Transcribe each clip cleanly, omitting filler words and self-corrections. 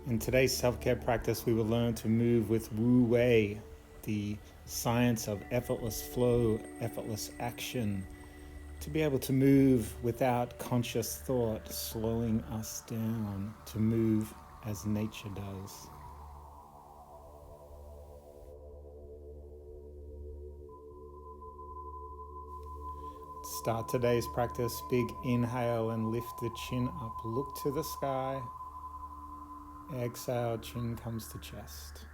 In today's self-care practice, we will learn to move with Wu Wei, the science of effortless flow, effortless action, to be able to move without conscious thought slowing us down, to move as nature does. Start today's practice. Big inhale and lift the chin up. Look to the sky. Exhale, chin comes to chest.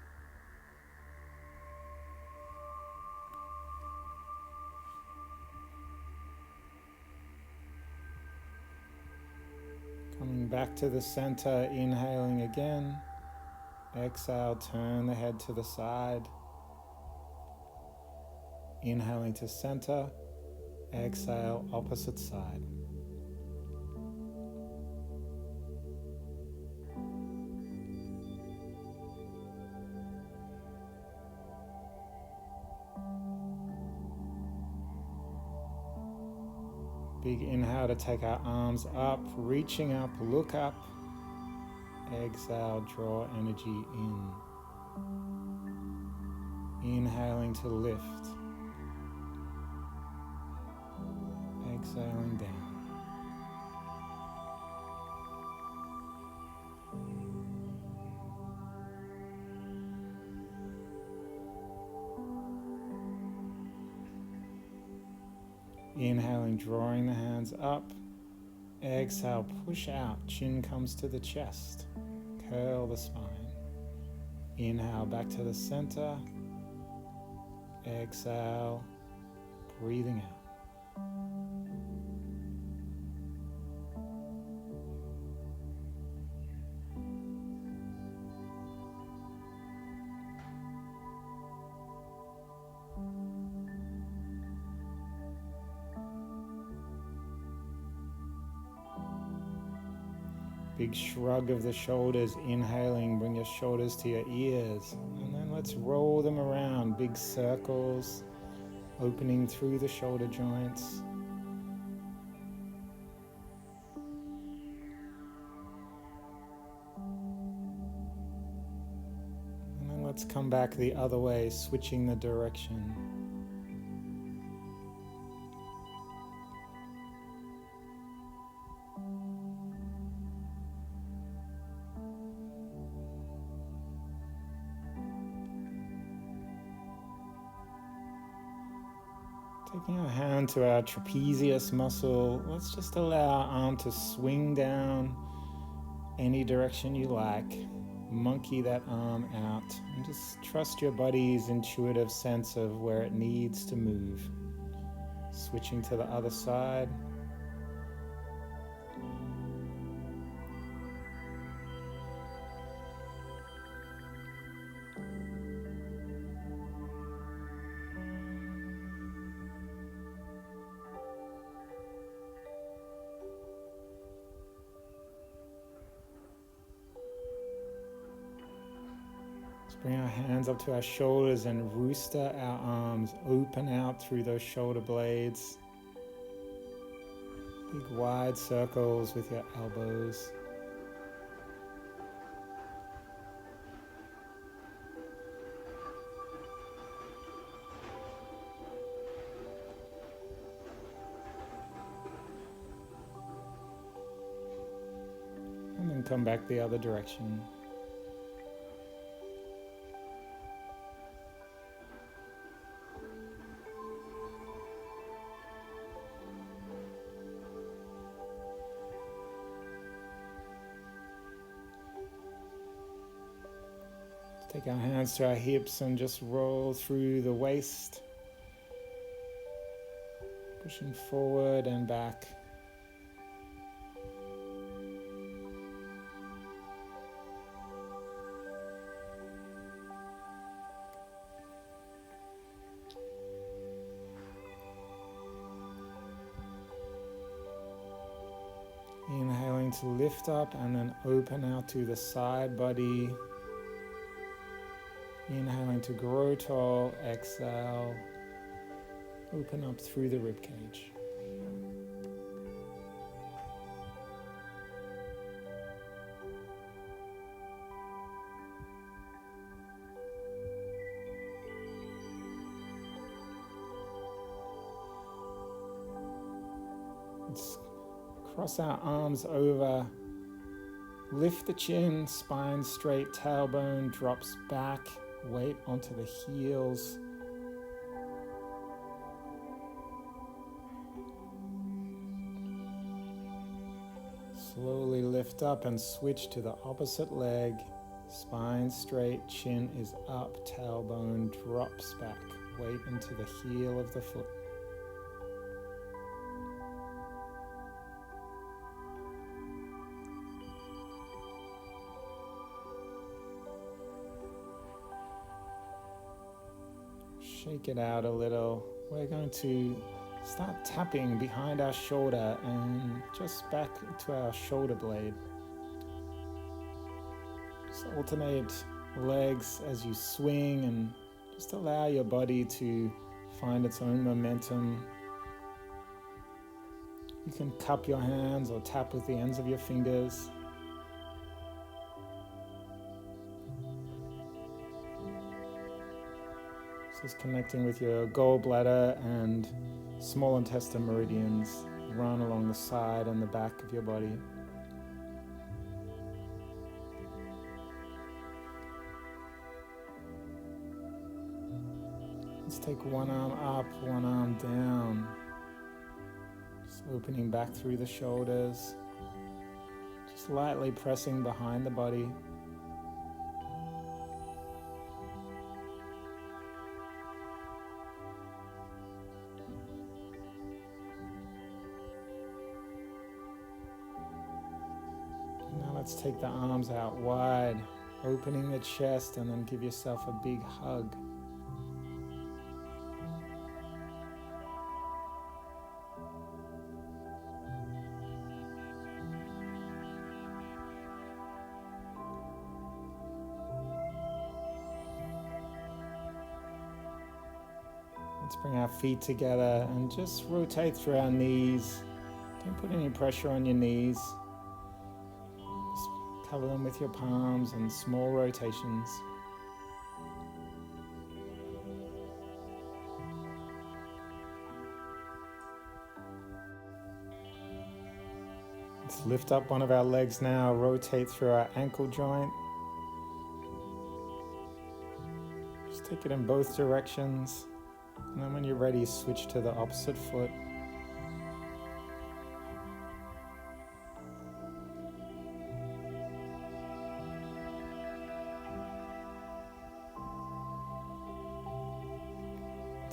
Coming back to the center, inhaling again. Exhale, turn the head to the side. Inhaling to center. Exhale, opposite side. Big inhale to take our arms up, reaching up, look up. Exhale, draw energy in. Inhaling to lift. Exhaling down. Inhaling, drawing the hands up. Exhale, push out, chin comes to the chest. Curl the spine. Inhale, back to the center. Exhale, breathing out. Big shrug of the shoulders, inhaling, bring your shoulders to your ears. And then let's roll them around, big circles, opening through the shoulder joints. And then let's come back the other way, switching the direction. Taking our hand to our trapezius muscle, let's just allow our arm to swing down any direction you like. Monkey that arm out and just trust your body's intuitive sense of where it needs to move. Switching to the other side. Bring our hands up to our shoulders and rooster our arms, open out through those shoulder blades. Big wide circles with your elbows. And then come back the other direction. Take our hands to our hips and just roll through the waist, pushing forward and back. Inhaling to lift up and then open out to the side body. Inhaling to grow tall, exhale, open up through the ribcage. Cross our arms over. Lift the chin, spine straight, tailbone drops back. Weight onto the heels. Slowly lift up and switch to the opposite leg. Spine straight, chin is up, tailbone drops back. Weight into the heel of the foot. Shake it out a little. We're going to start tapping behind our shoulder and just back to our shoulder blade. Just alternate legs as you swing and just allow your body to find its own momentum. You can cup your hands or tap with the ends of your fingers. Just connecting with your gallbladder and small intestine meridians run along the side and the back of your body. Let's take one arm up, one arm down. Just opening back through the shoulders. Just lightly pressing behind the body. Let's take the arms out wide, opening the chest, and then give yourself a big hug. Let's bring our feet together and just rotate through our knees. Don't put any pressure on your knees. Cover them with your palms and small rotations. Let's lift up one of our legs now, rotate through our ankle joint. Just take it in both directions. And then when you're ready, switch to the opposite foot.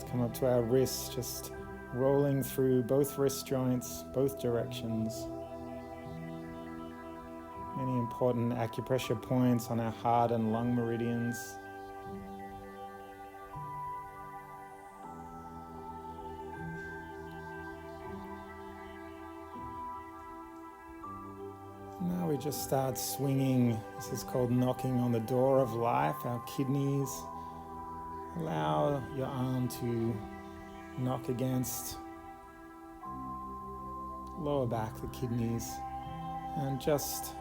Come up to our wrists, just rolling through both wrist joints, both directions. Many important acupressure points on our heart and lung meridians. Now we just start swinging. This is called knocking on the door of life, our kidneys. Allow your arm to knock against lower back, the kidneys, and just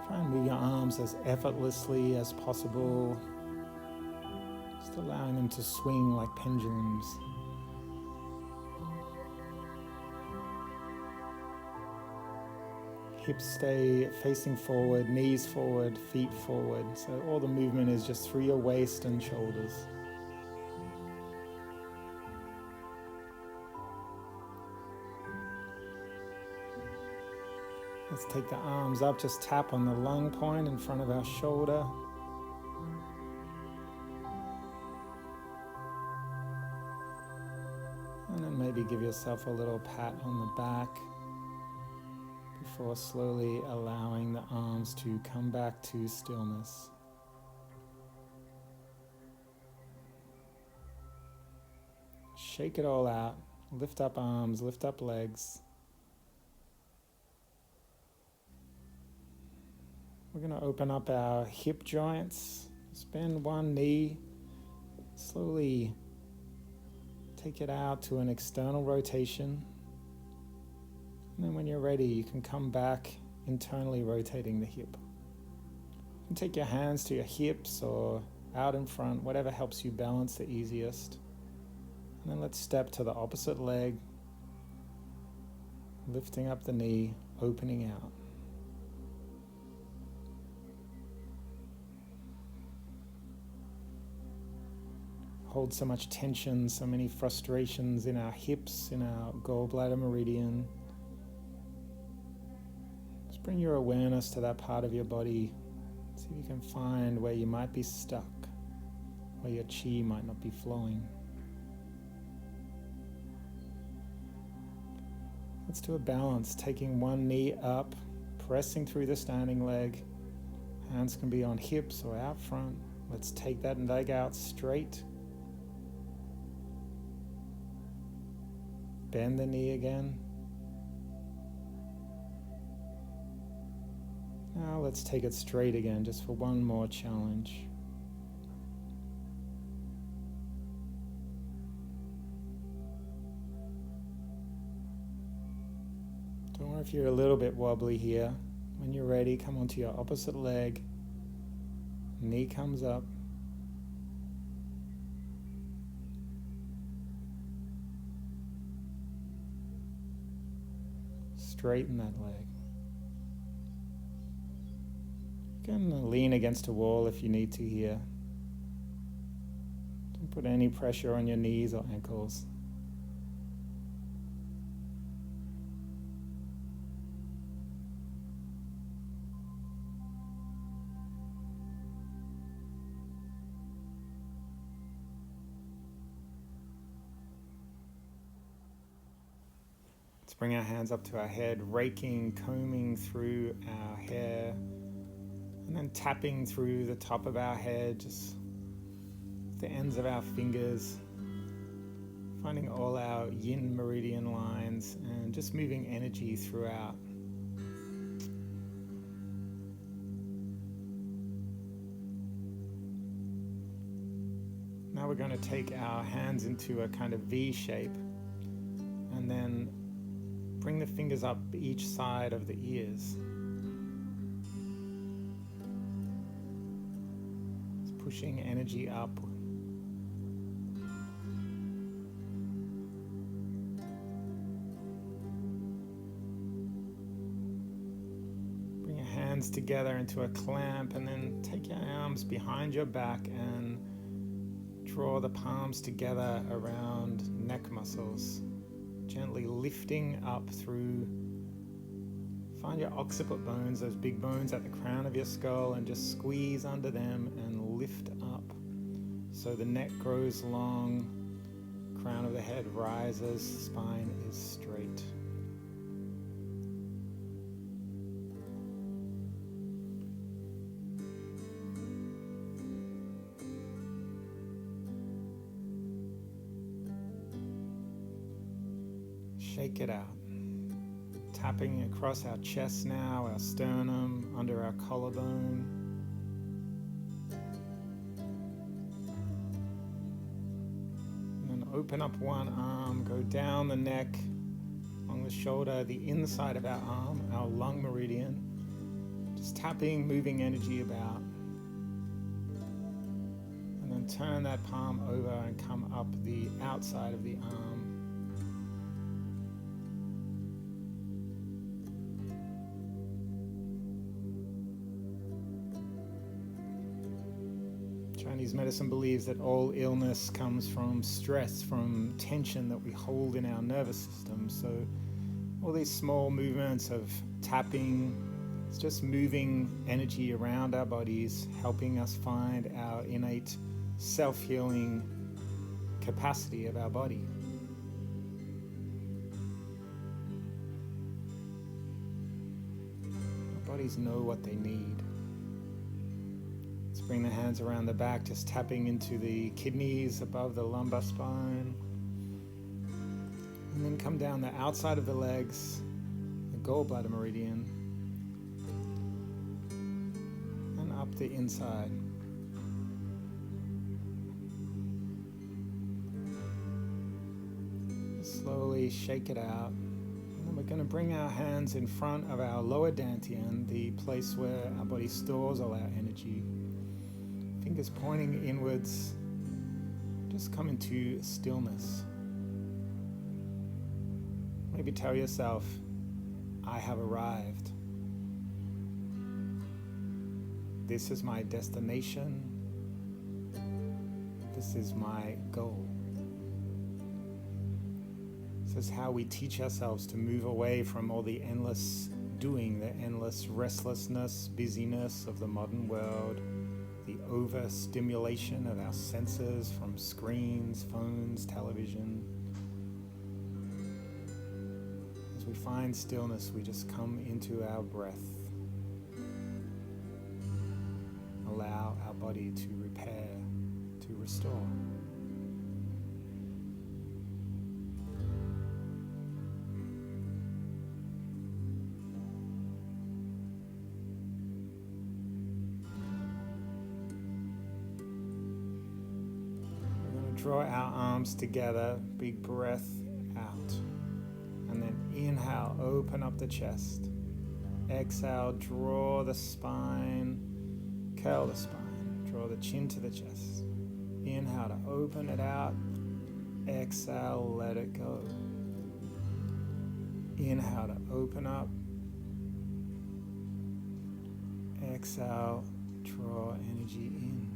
try and move your arms as effortlessly as possible, just allowing them to swing like pendulums. Hips stay facing forward, knees forward, feet forward. So all the movement is just through your waist and shoulders. Let's take the arms up, just tap on the lung point in front of our shoulder. And then maybe give yourself a little pat on the back, before slowly allowing the arms to come back to stillness. Shake it all out. Lift up arms, lift up legs. We're going to open up our hip joints. Just bend one knee. Slowly take it out to an external rotation. And then when you're ready, you can come back, internally rotating the hip. You can take your hands to your hips or out in front, whatever helps you balance the easiest. And then let's step to the opposite leg. Lifting up the knee, opening out. Hold so much tension, so many frustrations in our hips, in our gallbladder meridian. Just bring your awareness to that part of your body. See if you can find where you might be stuck, where your chi might not be flowing. Let's do a balance, taking one knee up, pressing through the standing leg. Hands can be on hips or out front. Let's take that leg out straight. Bend the knee again. Now let's take it straight again, just for one more challenge. Don't worry if you're a little bit wobbly here. When you're ready, come onto your opposite leg. Knee comes up. Straighten that leg. You can lean against a wall if you need to here. Don't put any pressure on your knees or ankles. Let's bring our hands up to our head, raking, combing through our hair, and then tapping through the top of our head, just the ends of our fingers, finding all our yin meridian lines and just moving energy throughout. Now we're going to take our hands into a kind of V shape and then bring the fingers up each side of the ears. Just pushing energy up. Bring your hands together into a clamp and then take your arms behind your back and draw the palms together around neck muscles. Gently lifting up through. Find your occiput bones, those big bones at the crown of your skull, and just squeeze under them and lift up. So the neck grows long, crown of the head rises, spine is straight. Shake it out. Tapping across our chest now, our sternum, under our collarbone. And then open up one arm, go down the neck, along the shoulder, the inside of our arm, our lung meridian. Just tapping, moving energy about. And then turn that palm over and come up the outside of the arm. Chinese medicine believes that all illness comes from stress, from tension that we hold in our nervous system. So all these small movements of tapping, it's just moving energy around our bodies, helping us find our innate self-healing capacity of our body. Our bodies know what they need. Bring the hands around the back, just tapping into the kidneys above the lumbar spine. And then come down the outside of the legs, the gallbladder meridian, and up the inside. Slowly shake it out. And then we're going to bring our hands in front of our lower dantian, the place where our body stores all our energy. Fingers pointing inwards, just come into stillness. Maybe tell yourself, I have arrived. This is my destination. This is my goal. This is how we teach ourselves to move away from all the endless doing, the endless restlessness, busyness of the modern world, the overstimulation of our senses from screens, phones, television. As we find stillness, we just come into our breath. Allow our body to repair, to restore. Draw our arms together, big breath out. And then inhale, open up the chest. Exhale, draw the spine, curl the spine. Draw the chin to the chest. Inhale to open it out. Exhale, let it go. Inhale to open up. Exhale, draw energy in.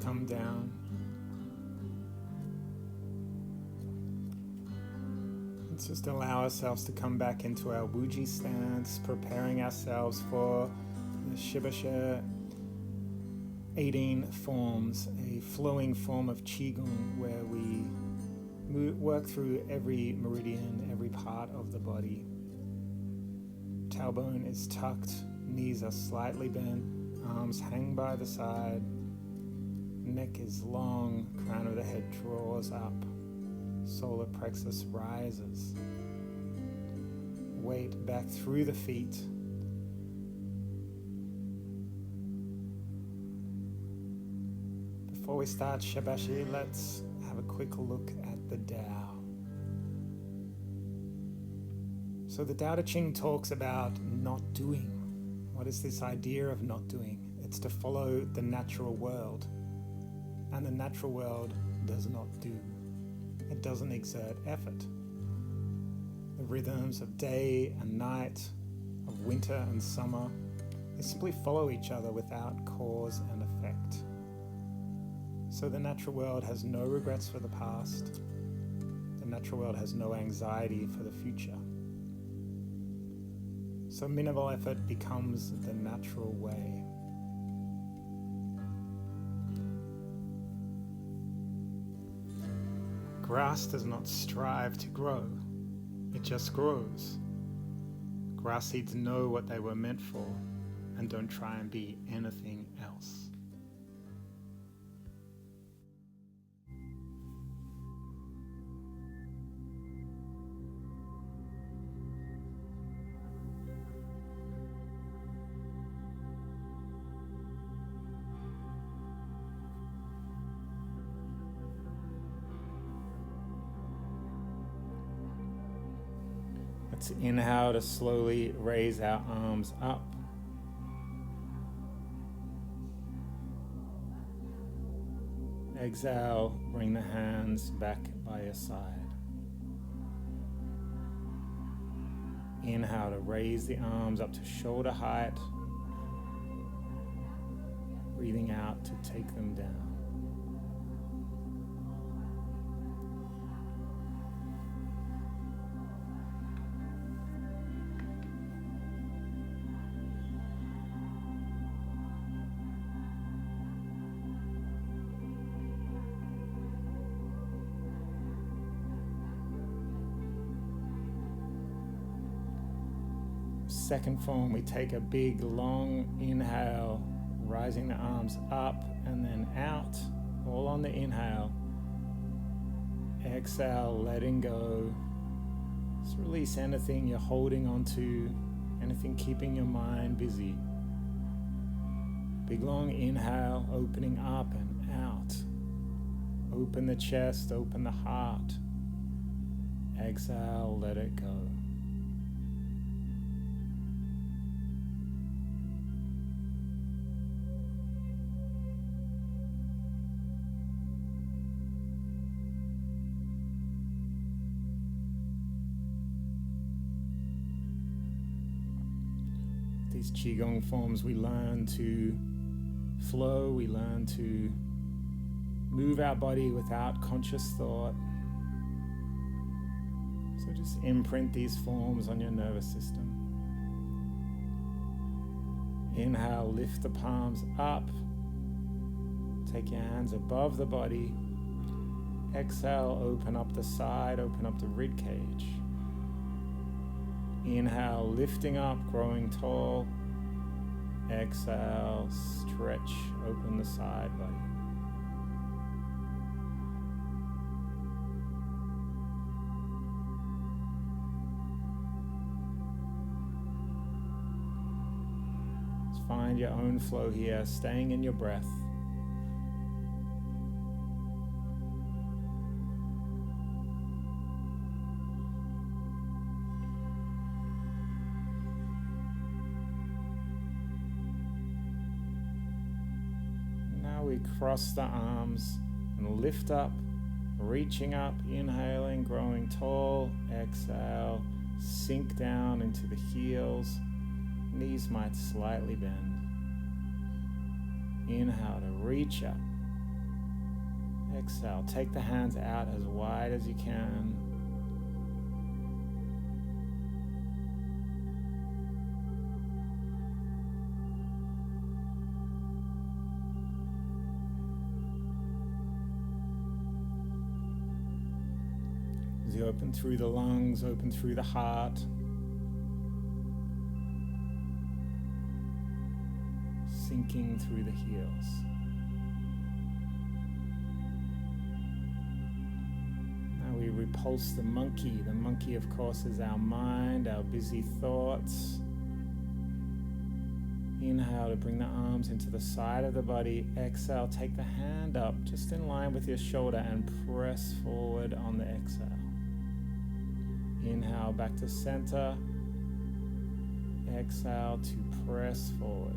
Come down. Let's just allow ourselves to come back into our Wuji stance, preparing ourselves for the Shibashi 18 forms, a flowing form of Qigong where we work through every meridian, every part of the body. Tailbone is tucked, knees are slightly bent, arms hang by the side. Neck is long, crown of the head draws up, solar plexus rises. Weight back through the feet. Before we start Shibashi, let's have a quick look at the Tao. So the Tao Te Ching talks about not doing. What is this idea of not doing? It's to follow the natural world. And the natural world does not do. It doesn't exert effort. The rhythms of day and night, of winter and summer, they simply follow each other without cause and effect. So the natural world has no regrets for the past. The natural world has no anxiety for the future. So minimal effort becomes the natural way. Grass does not strive to grow, it just grows. Grass seeds know what they were meant for and don't try and be anything else. Let's inhale to slowly raise our arms up. Exhale, bring the hands back by your side. Inhale to raise the arms up to shoulder height. Breathing out to take them down. Second form, we take a big long inhale, rising the arms up and then out, all on the inhale. Exhale, letting go, Just release anything you're holding onto, anything keeping your mind busy. Big long inhale, opening up and out. Open the chest, open the heart. Exhale, let it go. These Qigong forms, we learn to flow, we learn to move our body without conscious thought. So just imprint these forms on your nervous system. Inhale, lift the palms up. Take your hands above the body. Exhale, open up the side, open up the rib cage. Inhale, lifting up, growing tall. Exhale, stretch, open the side body. Just find your own flow here, staying in your breath. We cross the arms and lift up, reaching up, inhaling, growing tall. Exhale, sink down into the heels. Knees might slightly bend. Inhale to reach up. Exhale, take the hands out as wide as you can. As you open through the lungs, open through the heart. Sinking through the heels. Now we repulse the monkey. The monkey, of course, is our mind, our busy thoughts. Inhale to bring the arms into the side of the body. Exhale, take the hand up just in line with your shoulder and press forward on the exhale. Inhale back to center. Exhale to press forward.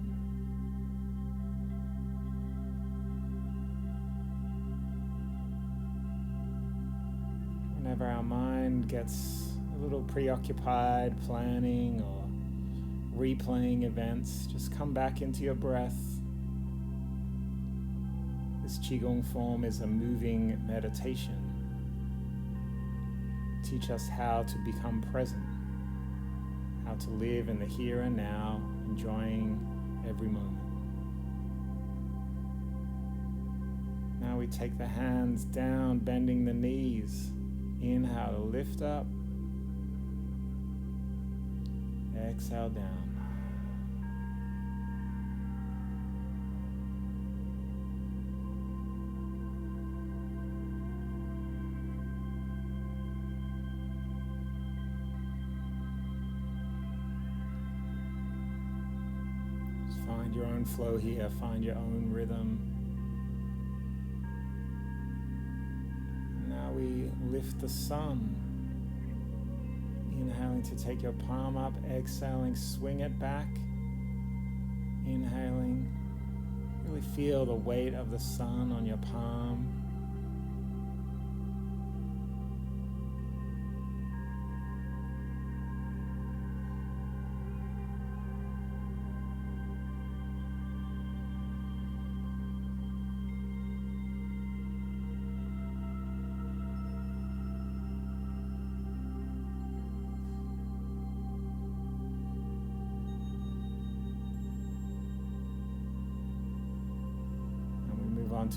Whenever our mind gets a little preoccupied, planning or replaying events, just come back into your breath. This Qigong form is a moving meditation. Teach us how to become present, how to live in the here and now, enjoying every moment. Now we take the hands down, bending the knees. Inhale to lift up. Exhale down. Just find your own flow here, find your own rhythm. Now we lift the sun. Inhaling to take your palm up, exhaling, swing it back. Inhaling, really feel the weight of the sun on your palm.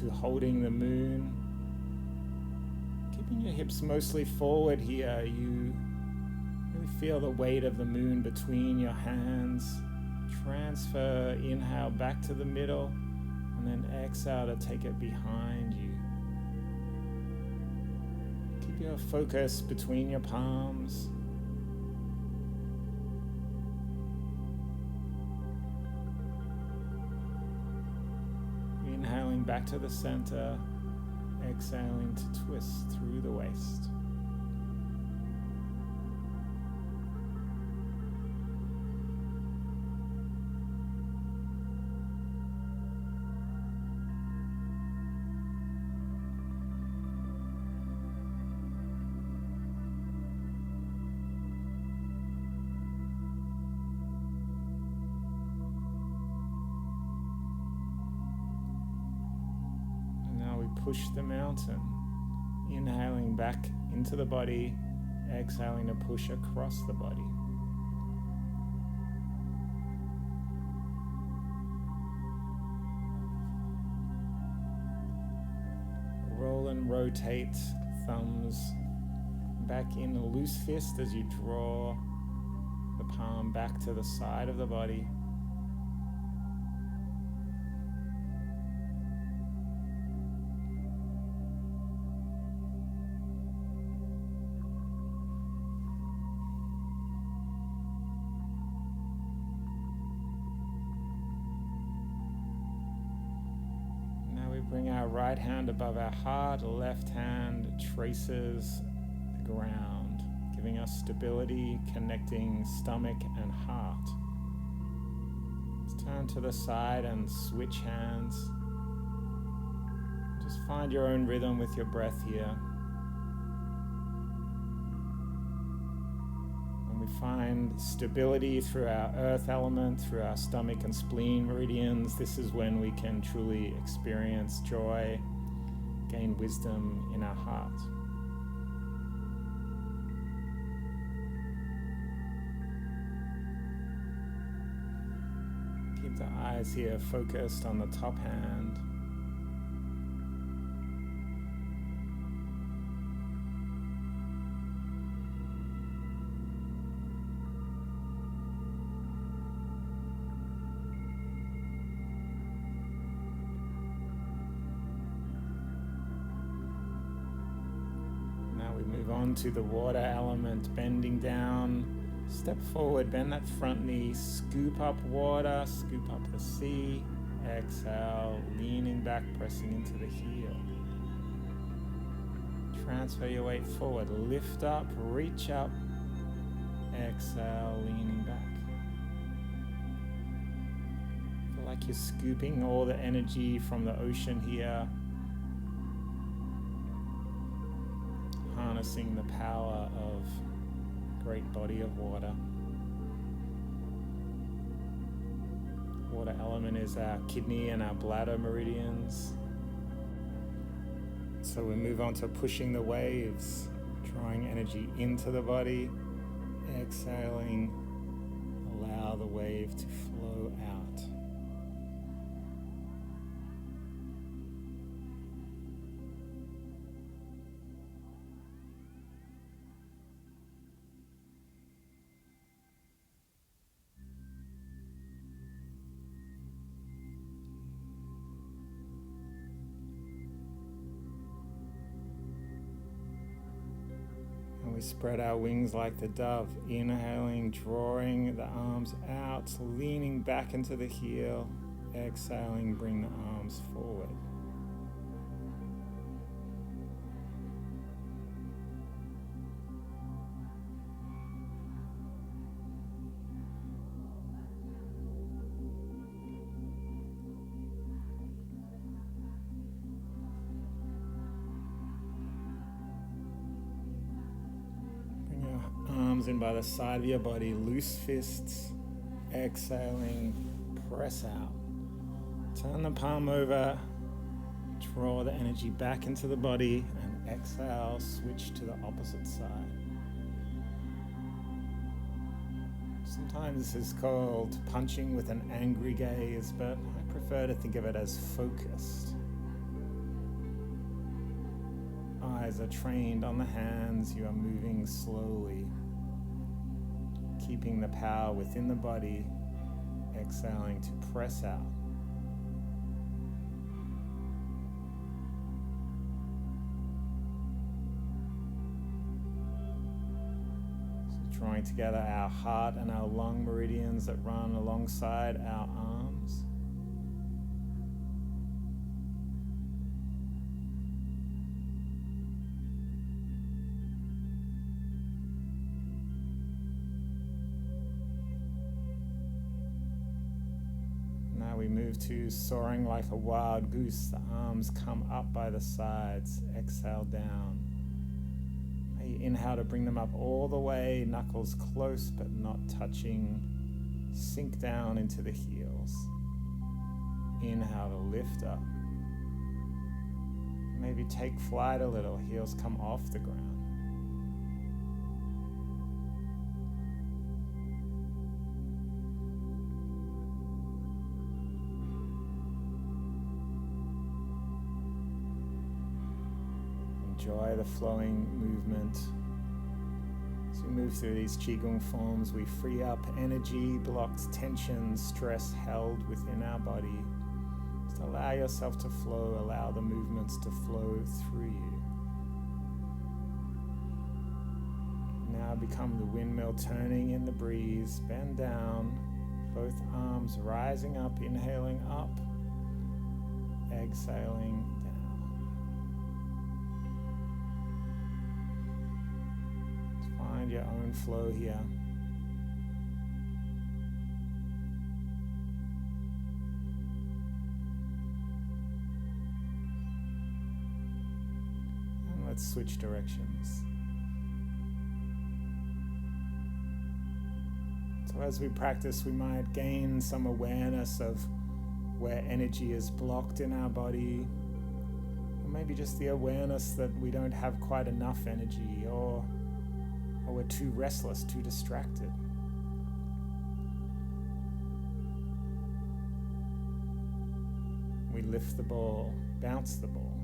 To holding the moon, keeping your hips mostly forward here. You really feel the weight of the moon between your hands. Transfer, inhale back to the middle, and then exhale to take it behind you. Keep your focus between your palms. Come back to the center, exhaling to twist through the waist. Push the mountain, inhaling back into the body, exhaling to push across the body. Roll and rotate thumbs back in a loose fist as you draw the palm back to the side of the body. Bring our right hand above our heart, left hand traces the ground, giving us stability, connecting stomach and heart. Let's turn to the side and switch hands. Just find your own rhythm with your breath here. We find stability through our earth element, through our stomach and spleen meridians. This is when we can truly experience joy, gain wisdom in our heart. Keep the eyes here focused on the top hand. Move on to the water element, bending down, step forward, bend that front knee, scoop up water, scoop up the sea, exhale, leaning back, pressing into the heel. Transfer your weight forward, lift up, reach up, exhale, leaning back. Feel like you're scooping all the energy from the ocean here, harnessing the power of a great body of water. Water element is our kidney and our bladder meridians. So we move on to pushing the waves, drawing energy into the body, exhaling, allow the wave to flow out. We spread our wings like the dove, inhaling, drawing the arms out, leaning back into the heel, exhaling, bring the arms forward. Arms in by the side of your body, loose fists, exhaling, press out. Turn the palm over, draw the energy back into the body, and exhale, switch to the opposite side. Sometimes this is called punching with an angry gaze, but I prefer to think of it as focused. Eyes are trained on the hands, you are moving slowly, keeping the power within the body, exhaling to press out. So drawing together our heart and our lung meridians that run alongside our arms. we move to soaring like a wild goose. The arms come up by the sides. Exhale down. Inhale to bring them up all the way, knuckles close but not touching. Sink down into the heels. Inhale to lift up. Maybe take flight a little, heels come off the ground. Enjoy the flowing movement. As we move through these Qigong forms, we free up energy, blocks, tension, stress held within our body. Just allow yourself to flow, allow the movements to flow through you. Now become the windmill turning in the breeze. Bend down, both arms rising up, inhaling up, exhaling down. Find your own flow here. And let's switch directions. So as we practice, we might gain some awareness of where energy is blocked in our body, or maybe just the awareness that we don't have quite enough energy, or we're too restless, too distracted. We lift the ball, bounce the ball.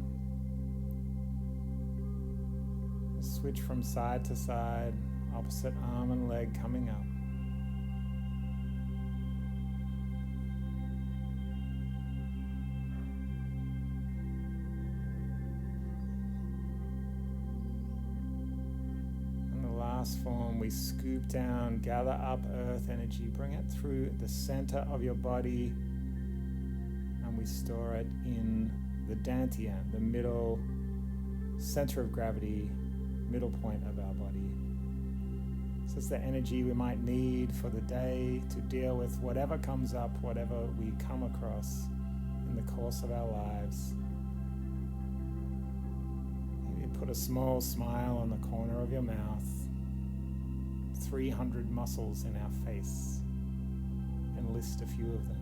Switch from side to side, opposite arm and leg coming up. Form, we scoop down, gather up earth energy, bring it through the center of your body, and we store it in the dantian, the middle center of gravity, middle point of our body. This is the energy we might need for the day to deal with whatever comes up, whatever we come across in the course of our lives. Maybe put a small smile on the corner of your mouth. 300 muscles in our face, and list a few of them.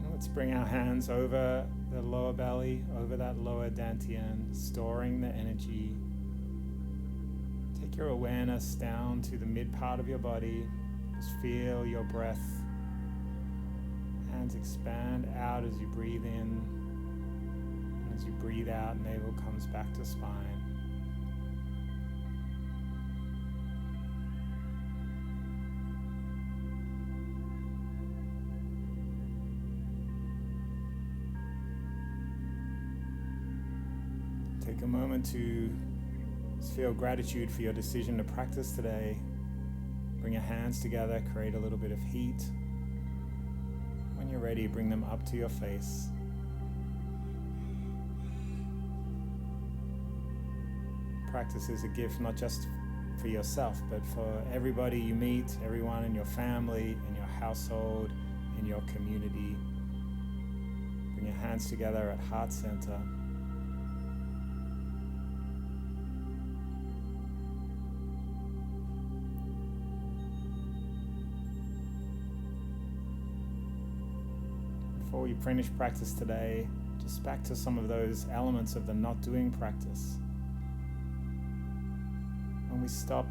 And let's bring our hands over the lower belly, over that lower dantian, storing the energy. Take your awareness down to the mid part of your body. Just feel your breath. Hands expand out as you breathe in. And as you breathe out, navel comes back to spine. Take a moment to just feel gratitude for your decision to practice today. Bring your hands together, create a little bit of heat. When you're ready, bring them up to your face. Practice is a gift not just for yourself, but for everybody you meet, everyone in your family, in your household, in your community. Bring your hands together at heart center. Before we finish practice today, just back to some of those elements of the not doing practice. When we stop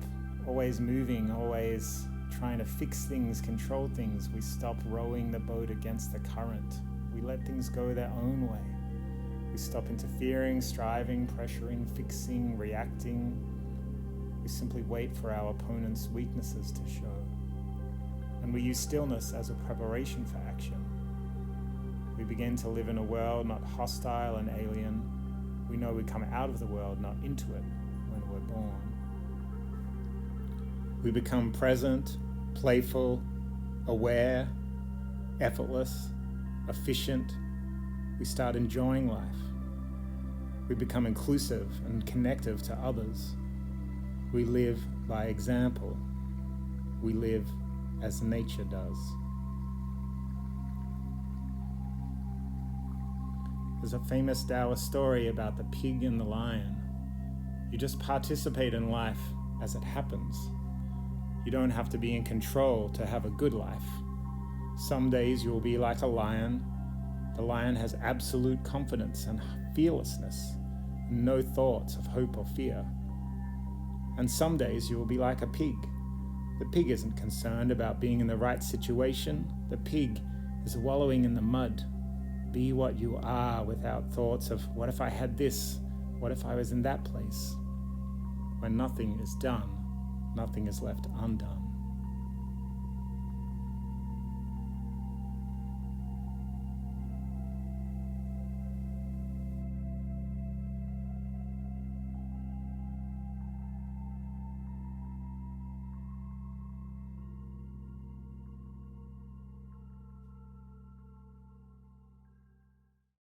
always moving, always trying to fix things, control things, we stop rowing the boat against the current. We let things go their own way. We stop interfering, striving, pressuring, fixing, reacting. We simply wait for our opponent's weaknesses to show. And we use stillness as a preparation for action. We begin to live in a world not hostile and alien. We know we come out of the world, not into it, when we're born. We become present, playful, aware, effortless, efficient, We start enjoying life. We become inclusive and connective to others. We live by example. We live as nature does. There's a famous Taoist story about the pig and the lion. You just participate in life as it happens. You don't have to be in control to have a good life. Some days you'll be like a lion. The lion has absolute confidence and fearlessness, and no thoughts of hope or fear. And some days you will be like a pig. The pig isn't concerned about being in the right situation. The pig is wallowing in the mud. Be what you are without thoughts of, what if I had this? What if I was in that place? When nothing is done, nothing is left undone.